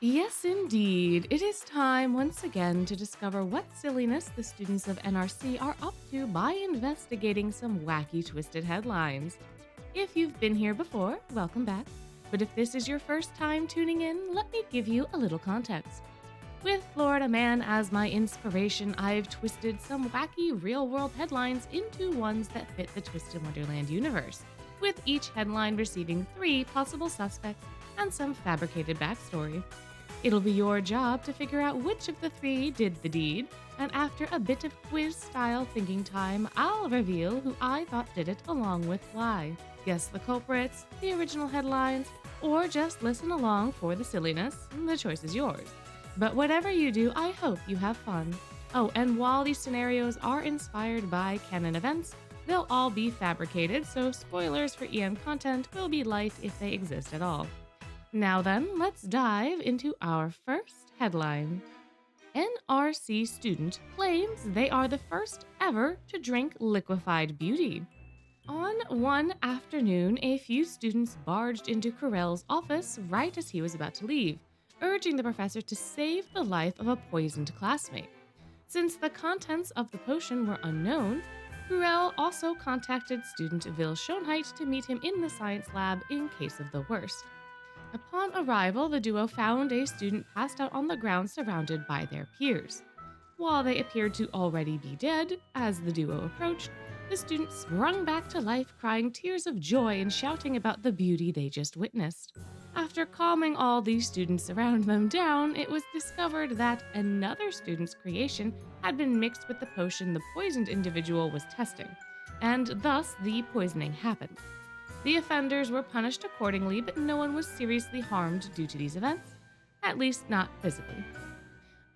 Yes, indeed. It is time once again to discover what silliness the students of NRC are up to by investigating some wacky, twisted headlines. If you've been here before, welcome back. But if this is your first time tuning in, let me give you a little context. With Florida Man as my inspiration, I've twisted some wacky real world headlines into ones that fit the Twisted Wonderland universe, with each headline receiving three possible suspects and some fabricated backstory. It'll be your job to figure out which of the three did the deed, and after a bit of quiz style thinking time, I'll reveal who I thought did it along with why. Guess the culprits, the original headlines, or just listen along for the silliness. The choice is yours. But whatever you do, I hope you have fun. Oh, and while these scenarios are inspired by canon events, they'll all be fabricated, so spoilers for EM content will be light if they exist at all. Now then, let's dive into our first headline. NRC student claims they are the first ever to drink liquefied beauty. On one afternoon, a few students barged into Carell's office right as he was about to leave, urging the professor to save the life of a poisoned classmate. Since the contents of the potion were unknown, Carell also contacted student Vil Schoenheit to meet him in the science lab in case of the worst. Upon arrival, the duo found a student passed out on the ground surrounded by their peers. While they appeared to already be dead, as the duo approached, the student sprung back to life, crying tears of joy and shouting about the beauty they just witnessed. After calming all these students around them down, it was discovered that another student's creation had been mixed with the potion the poisoned individual was testing, and thus the poisoning happened. The offenders were punished accordingly, but no one was seriously harmed due to these events, at least not physically.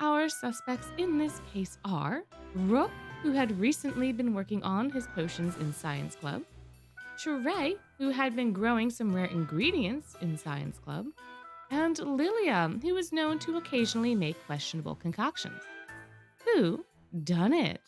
Our suspects in this case are Rook, who had recently been working on his potions in Science Club, Sheree, who had been growing some rare ingredients in Science Club, and Lilia, who was known to occasionally make questionable concoctions. Who done it?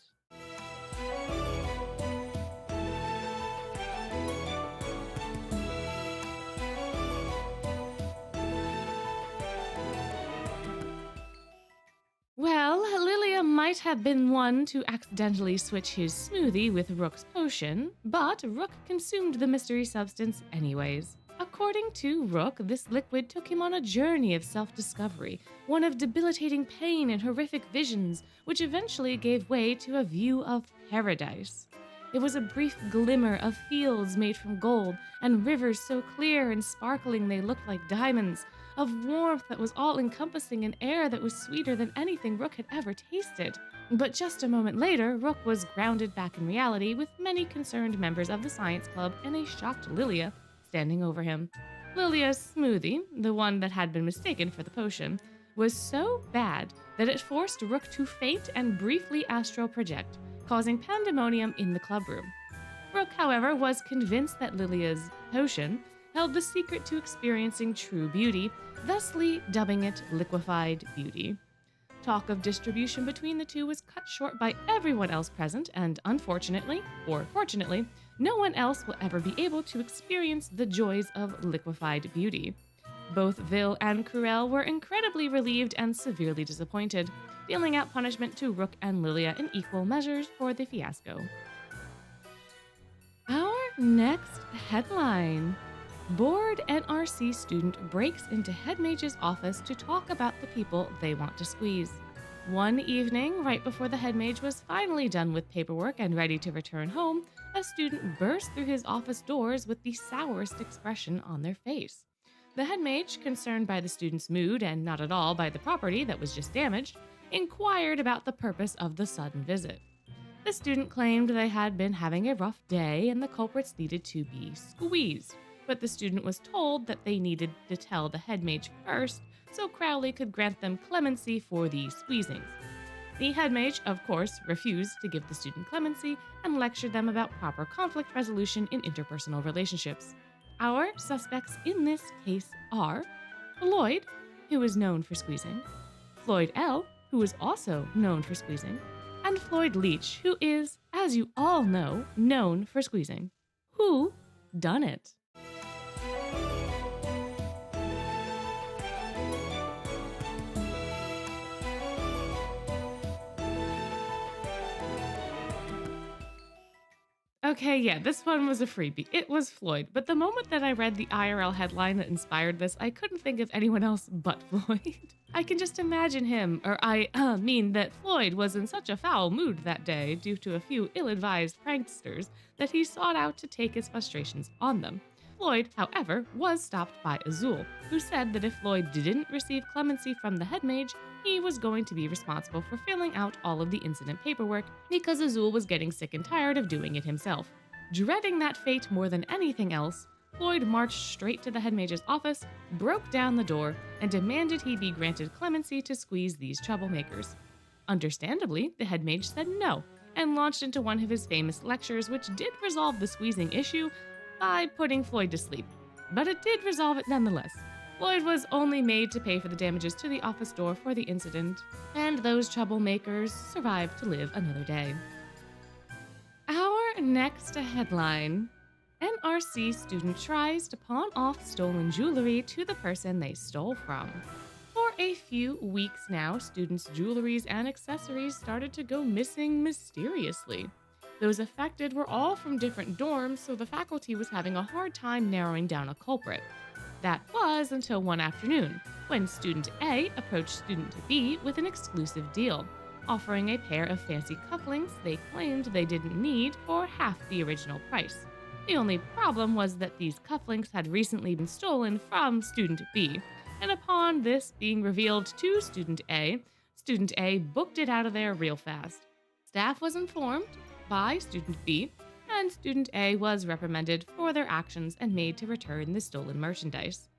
Well, Lilia might have been one to accidentally switch his smoothie with Rook's potion, but Rook consumed the mystery substance anyways. According to Rook, this liquid took him on a journey of self-discovery, one of debilitating pain and horrific visions, which eventually gave way to a view of paradise. It was a brief glimmer of fields made from gold and rivers so clear and sparkling they looked like diamonds, of warmth that was all-encompassing and air that was sweeter than anything Rook had ever tasted. But just a moment later, Rook was grounded back in reality with many concerned members of the science club and a shocked Lilia standing over him. Lilia's smoothie, the one that had been mistaken for the potion, was so bad that it forced Rook to faint and briefly astral project, causing pandemonium in the clubroom. Rook, however, was convinced that Lilia's potion held the secret to experiencing true beauty, thusly dubbing it liquefied beauty. Talk of distribution between the two was cut short by everyone else present, and unfortunately, or fortunately, no one else will ever be able to experience the joys of liquefied beauty. Both Vil and Carell were incredibly relieved and severely disappointed, dealing out punishment to Rook and Lilia in equal measures for the fiasco. Our next headline. Bored NRC student breaks into head mage's office to talk about the people they want to squeeze. One evening, right before the head mage was finally done with paperwork and ready to return home, a student burst through his office doors with the sourest expression on their face. The head mage, concerned by the student's mood and not at all by the property that was just damaged, inquired about the purpose of the sudden visit. The student claimed they had been having a rough day and the culprits needed to be squeezed, but the student was told that they needed to tell the head mage first so Crowley could grant them clemency for the squeezings. The head mage, of course, refused to give the student clemency and lectured them about proper conflict resolution in interpersonal relationships. Our suspects in this case are Floyd, who is known for squeezing, Floyd L., who is also known for squeezing, and Floyd Leach, who is, as you all know, known for squeezing. Who done it? Okay, yeah, this one was a freebie. It was Floyd. But the moment that I read the IRL headline that inspired this, I couldn't think of anyone else but Floyd. I can just imagine him, or I mean that Floyd was in such a foul mood that day due to a few ill advised pranksters that he sought out to take his frustrations on them. Floyd, however, was stopped by Azul, who said that if Floyd didn't receive clemency from the head mage, he was going to be responsible for filling out all of the incident paperwork because Azul was getting sick and tired of doing it himself. Dreading that fate more than anything else, Floyd marched straight to the head mage's office, broke down the door, and demanded he be granted clemency to squeeze these troublemakers. Understandably, the head mage said no, and launched into one of his famous lectures, which did resolve the squeezing issue by putting Floyd to sleep. But it did resolve it nonetheless. Floyd was only made to pay for the damages to the office door for the incident, and those troublemakers survived to live another day. Our next headline: NRC student tries to pawn off stolen jewelry to the person they stole from. For a few weeks now, students' jewelries and accessories started to go missing mysteriously. Those affected were all from different dorms, so the faculty was having a hard time narrowing down a culprit. That was until one afternoon, when student A approached student B with an exclusive deal, offering a pair of fancy cufflinks they claimed they didn't need for half the original price. The only problem was that these cufflinks had recently been stolen from student B, and upon this being revealed to student A booked it out of there real fast. Staff was informed by student B, and student A was reprimanded for their actions and made to return the stolen merchandise.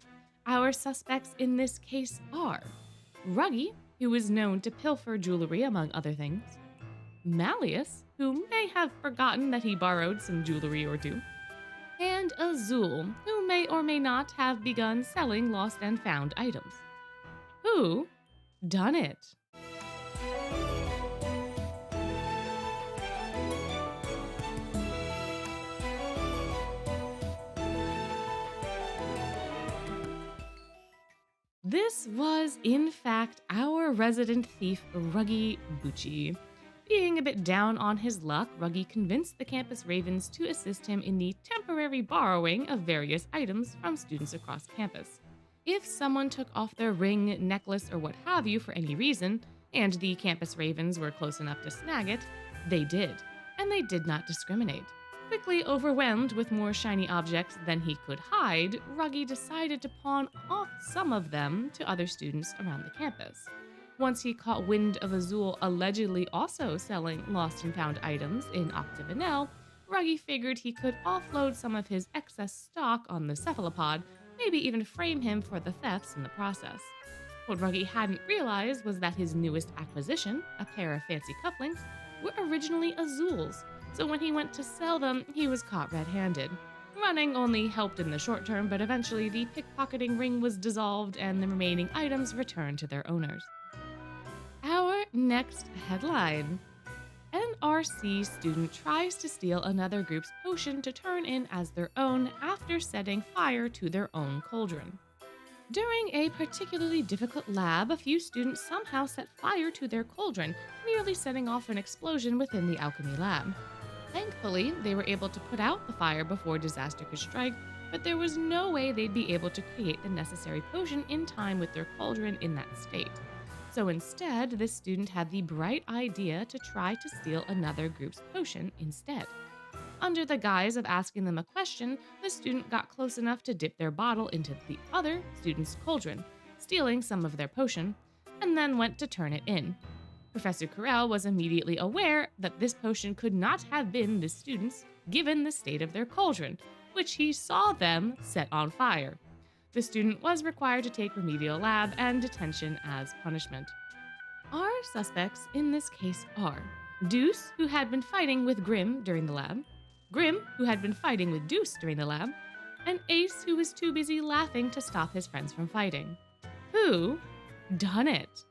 Our suspects in this case are Ruggy, who is known to pilfer jewelry among other things; Malleus, who may have forgotten that he borrowed some jewelry or two; and Azul, who may or may not have begun selling lost and found items. Who done it? This was, in fact, our resident thief, Ruggy Bucci. Being a bit down on his luck, Ruggy convinced the campus ravens to assist him in the temporary borrowing of various items from students across campus. If someone took off their ring, necklace, or what have you for any reason, and the campus ravens were close enough to snag it, they did, and they did not discriminate. Quickly overwhelmed with more shiny objects than he could hide, Ruggy decided to pawn off some of them to other students around the campus. Once he caught wind of Azul allegedly also selling lost and found items in Octagonal, Ruggy figured he could offload some of his excess stock on the cephalopod, maybe even frame him for the thefts in the process. What Ruggy hadn't realized was that his newest acquisition, a pair of fancy cufflinks, were originally Azul's, so when he went to sell them, he was caught red-handed. Running only helped in the short term, but eventually the pickpocketing ring was dissolved and the remaining items returned to their owners. Our next headline: NRC student tries to steal another group's potion to turn in as their own after setting fire to their own cauldron. During a particularly difficult lab, a few students somehow set fire to their cauldron, nearly setting off an explosion within the alchemy lab. Thankfully, they were able to put out the fire before disaster could strike, but there was no way they'd be able to create the necessary potion in time with their cauldron in that state. So instead, this student had the bright idea to try to steal another group's potion instead. Under the guise of asking them a question, the student got close enough to dip their bottle into the other student's cauldron, stealing some of their potion, and then went to turn it in. Professor Carell was immediately aware that this potion could not have been the student's, given the state of their cauldron, which he saw them set on fire. The student was required to take remedial lab and detention as punishment. Our suspects in this case are Deuce, who had been fighting with Grim during the lab; Grim, who had been fighting with Deuce during the lab; and Ace, who was too busy laughing to stop his friends from fighting. Who done it?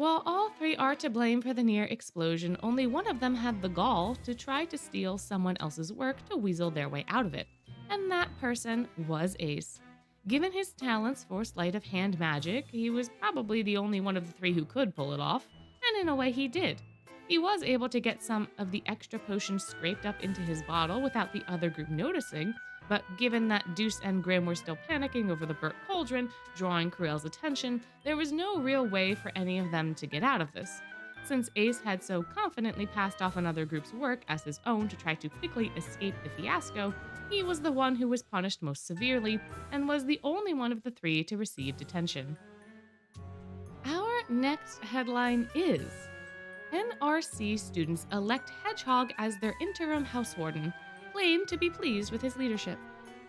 While all three are to blame for the near explosion, only one of them had the gall to try to steal someone else's work to weasel their way out of it, and that person was Ace. Given his talents for sleight of hand magic, he was probably the only one of the three who could pull it off, and in a way he did. He was able to get some of the extra potions scraped up into his bottle without the other group noticing, but given that Deuce and Grim were still panicking over the burnt cauldron, drawing Cruel's attention, there was no real way for any of them to get out of this. Since Ace had so confidently passed off another group's work as his own to try to quickly escape the fiasco, he was the one who was punished most severely and was the only one of the three to receive detention. Our next headline is NRC students elect Hedgehog as their interim housewarden, claim to be pleased with his leadership.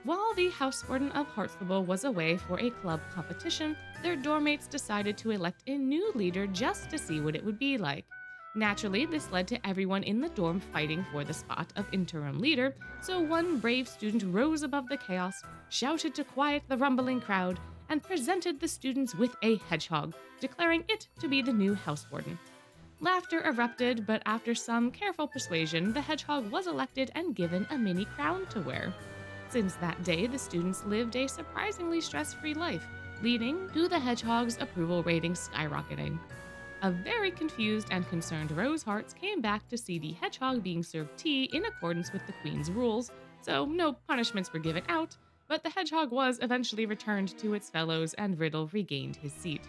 While the housewarden of Hartstable was away for a club competition, their dormmates decided to elect a new leader just to see what it would be like. Naturally, this led to everyone in the dorm fighting for the spot of interim leader, so one brave student rose above the chaos, shouted to quiet the rumbling crowd, and presented the students with a hedgehog, declaring it to be the new housewarden. Laughter erupted, but after some careful persuasion, the hedgehog was elected and given a mini crown to wear. Since that day, the students lived a surprisingly stress-free life, leading to the hedgehog's approval rating skyrocketing. A very confused and concerned Rose Hearts came back to see the hedgehog being served tea in accordance with the Queen's rules, so no punishments were given out, but the hedgehog was eventually returned to its fellows and Riddle regained his seat.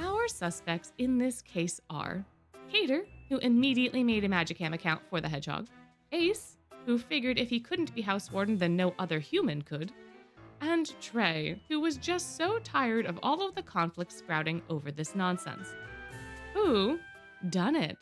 Our suspects in this case are Cater, who immediately made a Magicam account for the hedgehog, Ace, who figured if he couldn't be housewarden then no other human could, and Trey, who was just so tired of all of the conflict sprouting over this nonsense. Who done it?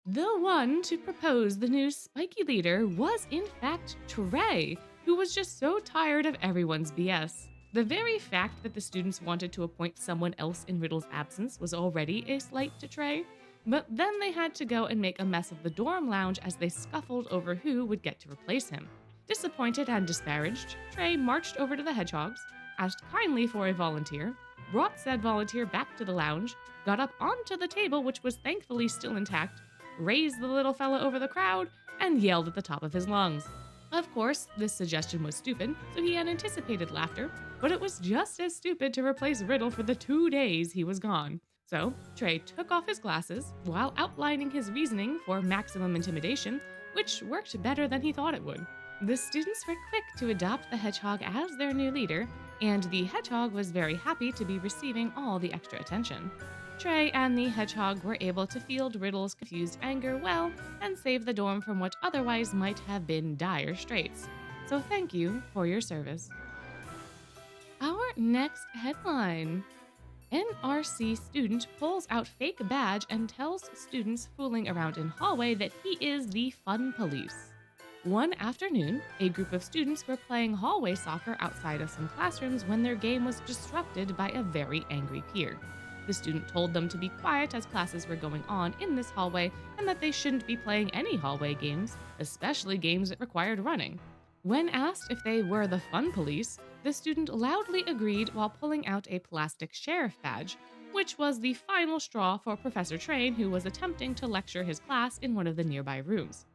The one to propose the new spiky leader was in fact Trey, who was just so tired of everyone's BS. The very fact that the students wanted to appoint someone else in Riddle's absence was already a slight to Trey, but then they had to go and make a mess of the dorm lounge as they scuffled over who would get to replace him. Disappointed and disparaged, Trey marched over to the hedgehogs, asked kindly for a volunteer, brought said volunteer back to the lounge, got up onto the table, which was thankfully still intact, raised the little fella over the crowd, and yelled at the top of his lungs. Of course, this suggestion was stupid, so he had anticipated laughter, but it was just as stupid to replace Riddle for the 2 days he was gone. So, Trey took off his glasses while outlining his reasoning for maximum intimidation, which worked better than he thought it would. The students were quick to adopt the hedgehog as their new leader, and the hedgehog was very happy to be receiving all the extra attention. Trey and the hedgehog were able to field Riddle's confused anger well and save the dorm from what otherwise might have been dire straits. So thank you for your service. Our next headline. NRC student pulls out fake badge and tells students fooling around in hallway that he is the fun police. One afternoon, a group of students were playing hallway soccer outside of some classrooms when their game was disrupted by a very angry peer. The student told them to be quiet as classes were going on in this hallway and that they shouldn't be playing any hallway games, especially games that required running. When asked if they were the fun police, the student loudly agreed while pulling out a plastic sheriff badge, which was the final straw for Professor Train, who was attempting to lecture his class in one of the nearby rooms.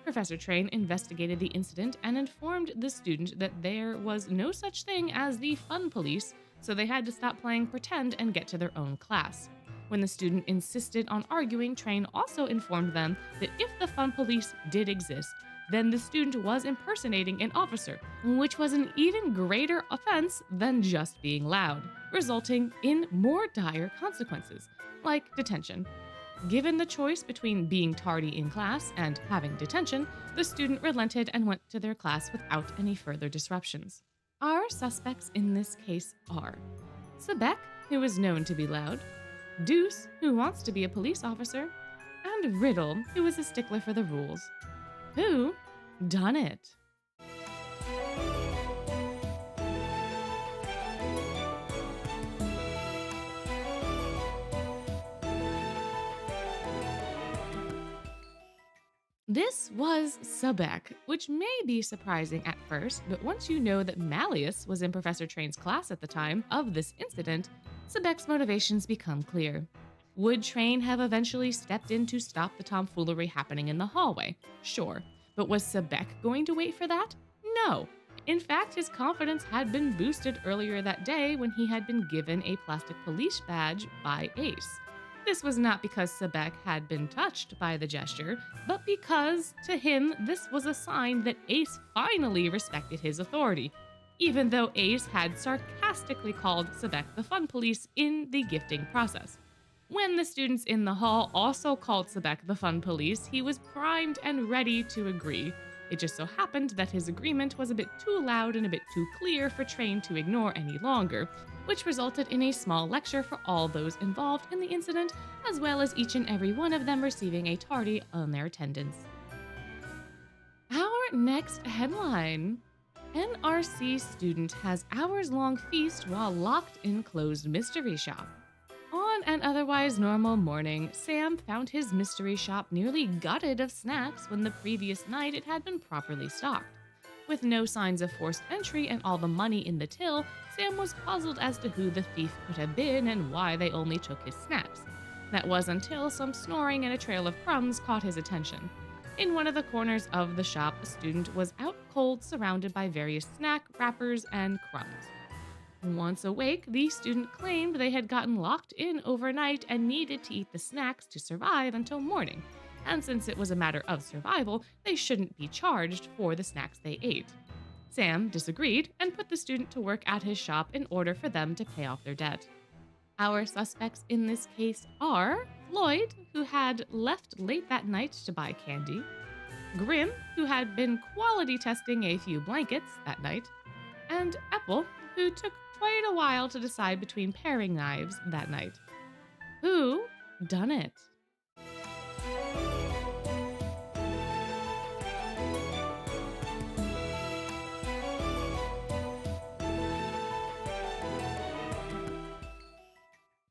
Professor Train investigated the incident and informed the student that there was no such thing as the fun police, so they had to stop playing pretend and get to their own class. When the student insisted on arguing, Train also informed them that if the fun police did exist, then the student was impersonating an officer, which was an even greater offense than just being loud, resulting in more dire consequences, like detention. Given the choice between being tardy in class and having detention, the student relented and went to their class without any further disruptions. Our suspects in this case are Sebek, who is known to be loud, Deuce, who wants to be a police officer, and Riddle, who is a stickler for the rules. Who done it? This was Sebek, which may be surprising at first, but once you know that Malleus was in Professor Train's class at the time of this incident, Sebek's motivations become clear. Would Train have eventually stepped in to stop the tomfoolery happening in the hallway? Sure. But was Sebek going to wait for that? No. In fact, his confidence had been boosted earlier that day when he had been given a plastic police badge by Ace. This was not because Sebek had been touched by the gesture, but because, to him, this was a sign that Ace finally respected his authority, even though Ace had sarcastically called Sebek the fun police in the gifting process. When the students in the hall also called Sebek the fun police, he was primed and ready to agree. It just so happened that his agreement was a bit too loud and a bit too clear for Train to ignore any longer, which resulted in a small lecture for all those involved in the incident, as well as each and every one of them receiving a tardy on their attendance. Our next headline: NRC student has hours-long feast while locked in closed mystery shop. On an otherwise normal morning, Sam found his mystery shop nearly gutted of snacks when the previous night it had been properly stocked. With no signs of forced entry and all the money in the till, Sam was puzzled as to who the thief could have been and why they only took his snacks. That was until some snoring and a trail of crumbs caught his attention. In one of the corners of the shop, a student was out cold, surrounded by various snack wrappers and crumbs. Once awake, the student claimed they had gotten locked in overnight and needed to eat the snacks to survive until morning. And since it was a matter of survival, they shouldn't be charged for the snacks they ate. Sam disagreed and put the student to work at his shop in order for them to pay off their debt. Our suspects in this case are Floyd, who had left late that night to buy candy, Grim, who had been quality testing a few blankets that night, and Apple, who took quite a while to decide between paring knives that night. Who done it?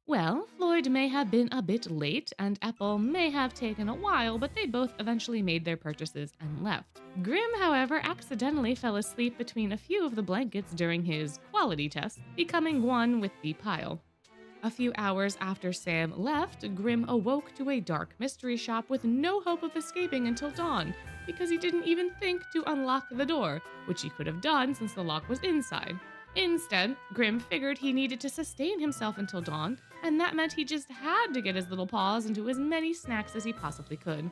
Well, Floyd may have been a bit late, and Apple may have taken a while, but they both eventually made their purchases and left. Grim, however, accidentally fell asleep between a few of the blankets during his quality test, becoming one with the pile. A few hours after Sam left, Grim awoke to a dark mystery shop with no hope of escaping until dawn, because he didn't even think to unlock the door, which he could have done since the lock was inside. Instead, Grim figured he needed to sustain himself until dawn, and that meant he just had to get his little paws into as many snacks as he possibly could.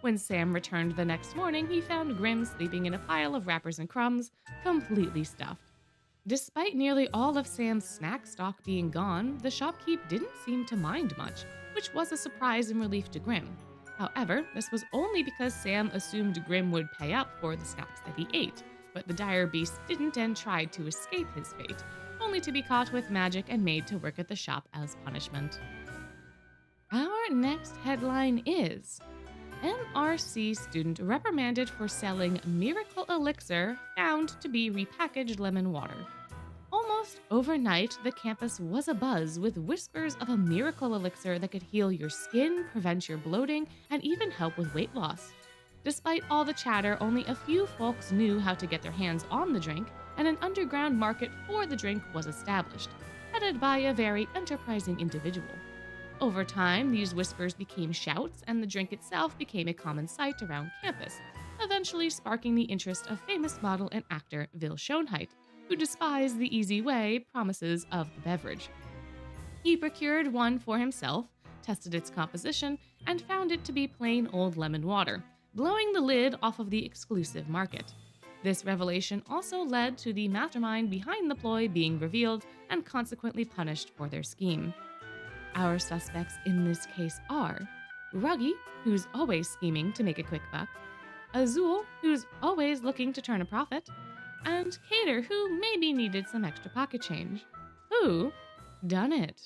When Sam returned the next morning, he found Grim sleeping in a pile of wrappers and crumbs, completely stuffed. Despite nearly all of Sam's snack stock being gone, the shopkeep didn't seem to mind much, which was a surprise and relief to Grim. However, this was only because Sam assumed Grim would pay up for the snacks that he ate, but the dire beast didn't and tried to escape his fate, only to be caught with magic and made to work at the shop as punishment. Our next headline is: NRC student reprimanded for selling miracle elixir found to be repackaged lemon water. Almost overnight, the campus was abuzz with whispers of a miracle elixir that could heal your skin, prevent your bloating, and even help with weight loss. Despite all the chatter, only a few folks knew how to get their hands on the drink, and an underground market for the drink was established, headed by a very enterprising individual. Over time, these whispers became shouts, and the drink itself became a common sight around campus, eventually sparking the interest of famous model and actor Vil Schoenheit, who despised the easy way promises of the beverage. He procured one for himself, tested its composition, and found it to be plain old lemon water, blowing the lid off of the exclusive market. This revelation also led to the mastermind behind the ploy being revealed and consequently punished for their scheme. Our suspects in this case are Ruggy, who's always scheming to make a quick buck, Azul, who's always looking to turn a profit, and Cater, who maybe needed some extra pocket change. Who done it?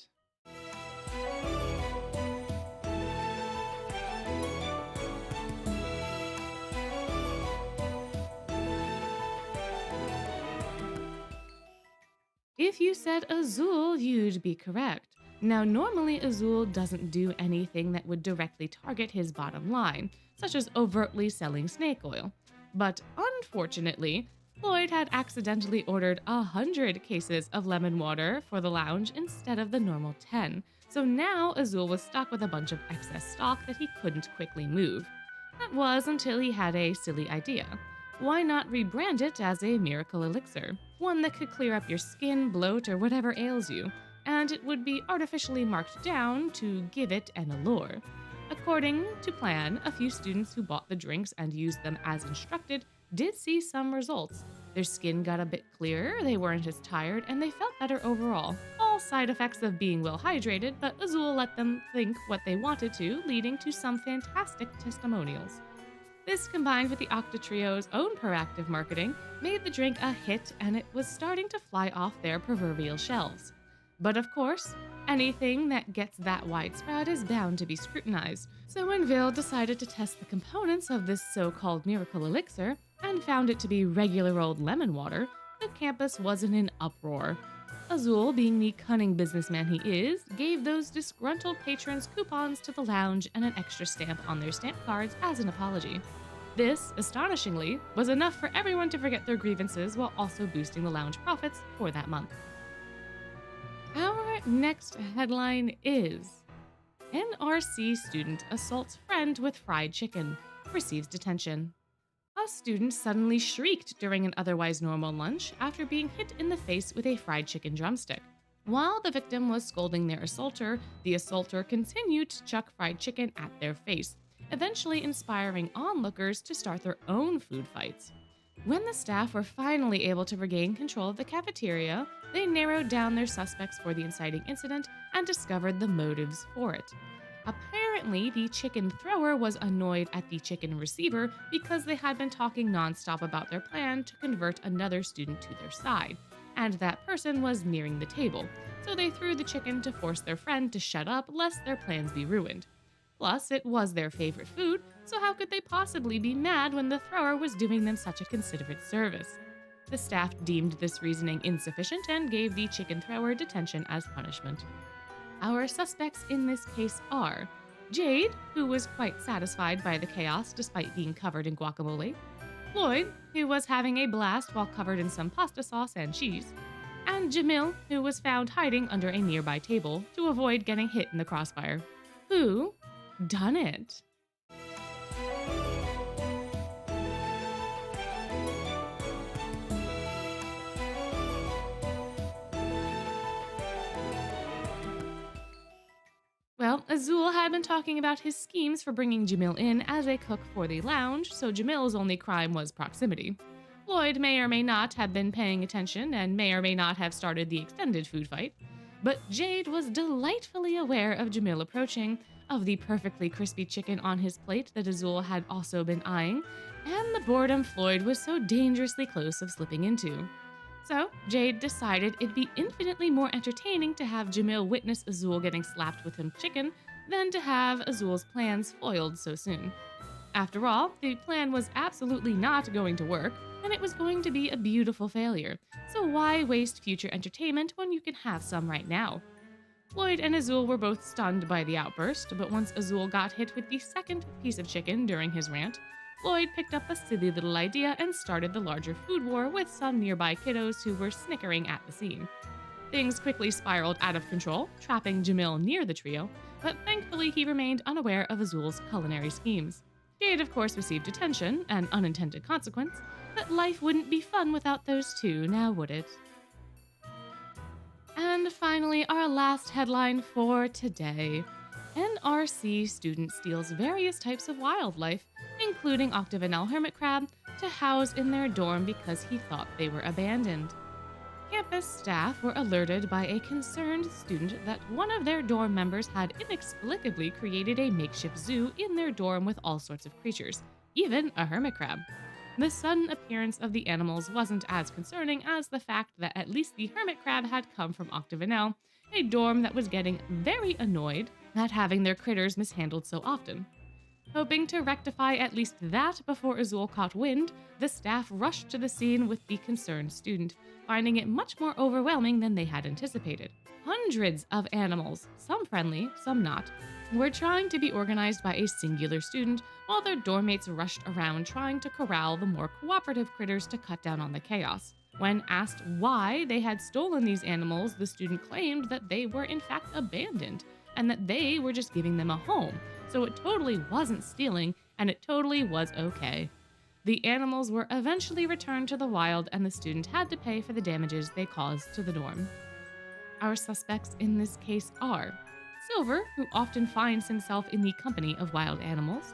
If you said Azul, you'd be correct. Now, normally Azul doesn't do anything that would directly target his bottom line, such as overtly selling snake oil. But unfortunately, Floyd had accidentally ordered 100 cases of lemon water for the lounge instead of the normal 10. So now Azul was stuck with a bunch of excess stock that he couldn't quickly move. That was until he had a silly idea. Why not rebrand it as a miracle elixir? One that could clear up your skin, bloat, or whatever ails you, and it would be artificially marked down to give it an allure. According to plan, a few students who bought the drinks and used them as instructed did see some results. Their skin got a bit clearer, they weren't as tired, and they felt better overall. All side effects of being well hydrated, but Azul let them think what they wanted to, leading to some fantastic testimonials. This, combined with the Octa Trio's own proactive marketing, made the drink a hit, and it was starting to fly off their proverbial shelves. But of course, anything that gets that widespread is bound to be scrutinized. So when Ville decided to test the components of this so-called miracle elixir and found it to be regular old lemon water, the campus was in an uproar. Azul, being the cunning businessman he is, gave those disgruntled patrons coupons to the lounge and an extra stamp on their stamp cards as an apology. This, astonishingly, was enough for everyone to forget their grievances while also boosting the lounge profits for that month. Our next headline is NRC student assaults friend with fried chicken, receives detention. A student suddenly shrieked during an otherwise normal lunch after being hit in the face with a fried chicken drumstick. While the victim was scolding their assaulter, the assaulter continued to chuck fried chicken at their face, eventually inspiring onlookers to start their own food fights. When the staff were finally able to regain control of the cafeteria, they narrowed down their suspects for the inciting incident and discovered the motives for it. Apparently, the chicken thrower was annoyed at the chicken receiver because they had been talking nonstop about their plan to convert another student to their side, and that person was nearing the table, so they threw the chicken to force their friend to shut up lest their plans be ruined. Plus, it was their favorite food, so how could they possibly be mad when the thrower was doing them such a considerate service? The staff deemed this reasoning insufficient and gave the chicken thrower detention as punishment. Our suspects in this case are Jade, who was quite satisfied by the chaos despite being covered in guacamole, Floyd, who was having a blast while covered in some pasta sauce and cheese, and Jamil, who was found hiding under a nearby table to avoid getting hit in the crossfire. Who done it? Well, Azul had been talking about his schemes for bringing Jamil in as a cook for the lounge, so Jamil's only crime was proximity. Floyd may or may not have been paying attention and may or may not have started the extended food fight, but Jade was delightfully aware of Jamil approaching, of the perfectly crispy chicken on his plate that Azul had also been eyeing, and the boredom Floyd was so dangerously close of slipping into. So, Jade decided it'd be infinitely more entertaining to have Jamil witness Azul getting slapped with some chicken than to have Azul's plans foiled so soon. After all, the plan was absolutely not going to work, and it was going to be a beautiful failure, so why waste future entertainment when you can have some right now? Floyd and Azul were both stunned by the outburst, but once Azul got hit with the second piece of chicken during his rant, Floyd picked up a silly little idea and started the larger food war with some nearby kiddos who were snickering at the scene. Things quickly spiraled out of control, trapping Jamil near the trio, but thankfully he remained unaware of Azul's culinary schemes. Jade, of course, received detention, an unintended consequence, but life wouldn't be fun without those two, now would it? And finally, our last headline for today. NRC student steals various types of wildlife, including octagonal hermit crab, to house in their dorm because he thought they were abandoned. Campus staff were alerted by a concerned student that one of their dorm members had inexplicably created a makeshift zoo in their dorm with all sorts of creatures, even a hermit crab. The sudden appearance of the animals wasn't as concerning as the fact that at least the hermit crab had come from Octagonal, a dorm that was getting very annoyed at having their critters mishandled so often. Hoping to rectify at least that before Azul caught wind, the staff rushed to the scene with the concerned student, finding it much more overwhelming than they had anticipated. Hundreds of animals, some friendly, some not, were trying to be organized by a singular student, while their dorm mates rushed around trying to corral the more cooperative critters to cut down on the chaos. When asked why they had stolen these animals, the student claimed that they were in fact abandoned and that they were just giving them a home. So it totally wasn't stealing, and it totally was okay. The animals were eventually returned to the wild, and the student had to pay for the damages they caused to the dorm. Our suspects in this case are Silver, who often finds himself in the company of wild animals,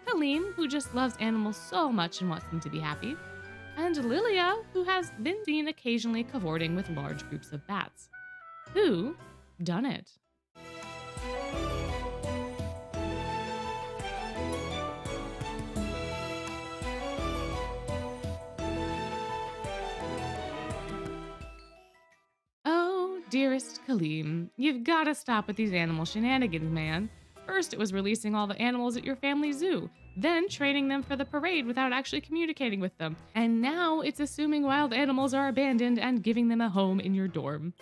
Kaleem, who just loves animals so much and wants them to be happy, and Lilia, who has been seen occasionally cavorting with large groups of bats. Who done it? Oh, dearest Kaleem, you've gotta stop with these animal shenanigans, man. First, it was releasing all the animals at your family zoo, then training them for the parade without actually communicating with them, and now it's assuming wild animals are abandoned and giving them a home in your dorm.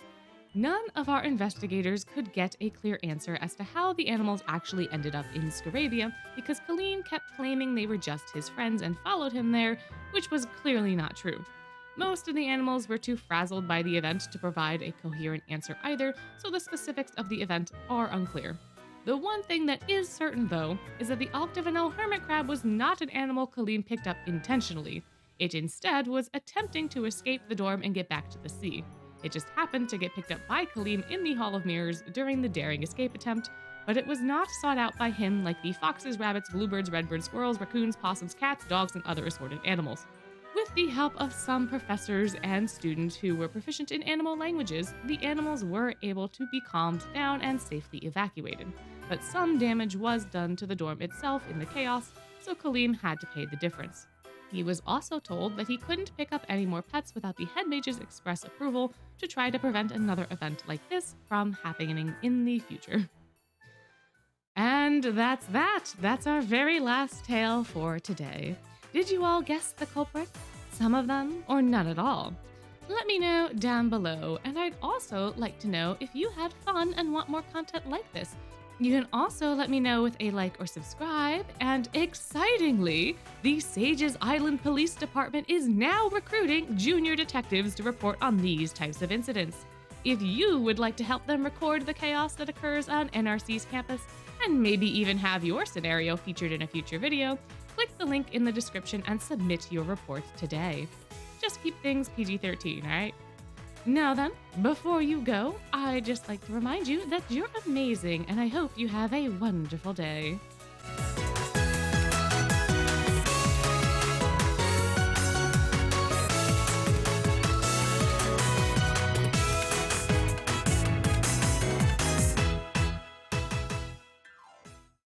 None of our investigators could get a clear answer as to how the animals actually ended up in Scaravia because Kaleem kept claiming they were just his friends and followed him there, which was clearly not true. Most of the animals were too frazzled by the event to provide a coherent answer either, so the specifics of the event are unclear. The one thing that is certain, though, is that the octagonal hermit crab was not an animal Kaleem picked up intentionally. It instead was attempting to escape the dorm and get back to the sea. It just happened to get picked up by Kaleem in the Hall of Mirrors during the daring escape attempt, but it was not sought out by him like the foxes, rabbits, bluebirds, redbirds, squirrels, raccoons, possums, cats, dogs, and other assorted animals. With the help of some professors and students who were proficient in animal languages, the animals were able to be calmed down and safely evacuated. But some damage was done to the dorm itself in the chaos, so Kaleem had to pay the difference. He was also told that he couldn't pick up any more pets without the head mage's express approval to try to prevent another event like this from happening in the future. And that's that. That's our very last tale for today. Did you all guess the culprits? Some of them, or none at all? Let me know down below, and I'd also like to know if you had fun and want more content like this. You can also let me know with a like or subscribe, and excitingly, the Sages Island Police Department is now recruiting junior detectives to report on these types of incidents. If you would like to help them record the chaos that occurs on NRC's campus, and maybe even have your scenario featured in a future video, click the link in the description and submit your report today. Just keep things PG-13, alright? Now then, before you go, I'd just like to remind you that you're amazing and I hope you have a wonderful day.